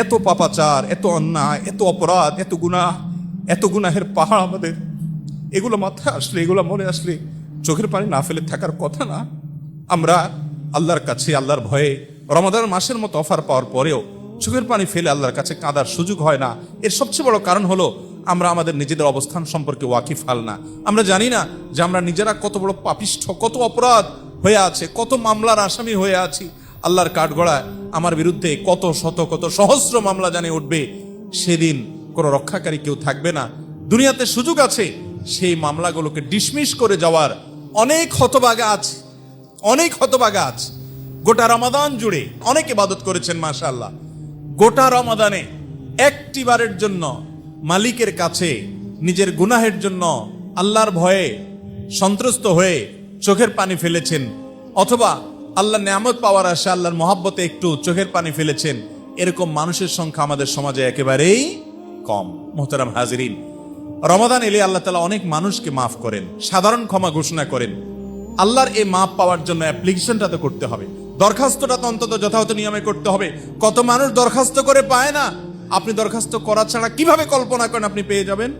এত পাপাচার, এত অন্যায়, এত অপরাধ, এত গুনাহের পাহাড় আমাদের। এগুলো মাথায় আসলে, এগুলো মনে আসলে চোখের পানি না ফেলে থাকার কথা না। আমরা আল্লাহর কাছে, আল্লাহর ভয়ে রমাদান মাসের মতো অফার পাওয়ার পরেও চোখের পানি ফেলে আল্লাহর কাছে কাঁদার সুযোগ হয় না। এর সবচেয়ে বড় কারণ হলো আমরা আমাদের নিজেদের অবস্থান সম্পর্কে ওয়াকিফাল না। আমরা জানি না যে আমরা নিজেরা কত বড় পাপিষ্ঠ, কত অপরাধ হয়ে আছে, কত মামলার আসামি হয়ে আছি। আল্লাহর কাঠগড়ায় আমার বিরুদ্ধে কত শত, কত সহস্র মামলা জানে উঠবে। সেদিন কোনো রক্ষাকারী কেউ থাকবে না। দুনিয়াতে সুযোগ আছে সেই মামলাগুলোকে ডিসমিস করে যাওয়ার। অনেক হতভাগা আছে, অনেক হতভাগা আছে। গোটা রমাদান জুড়ে অনেক ইবাদত করেছেন মাশাআল্লাহ। গোটা রমাদানে একটি বারের জন্য মালিকের কাছে নিজের গুনাহের জন্য আল্লাহর ভয়ে সন্ত্রস্ত হয়ে চোখের পানি ফেলেছেন, অথবা আল্লাহর নিয়ামত পাওয়ার আশা, আল্লাহর মহব্বতে একটু চোখের পানি ফেলেছেন, এরকম মানুষের সংখ্যা আমাদের সমাজে একেবারেই কম। মোহতারাম হাজিরিন, রমাদান এলে আল্লাহ তাআলা অনেক মানুষকে মাফ করেন, সাধারণ ক্ষমা ঘোষণা করেন। আল্লাহর এই মাফ পাওয়ার জন্য অ্যাপ্লিকেশনটা তো করতে হবে, দরখাস্তটা তো অন্তত যথাযথ নিয়মে করতে হবে। কত মানুষ দরখাস্ত করে পায় না। আপনি দরখাস্ত করা ছাড়া কিভাবে কল্পনা করেন আপনি পেয়ে যাবেন?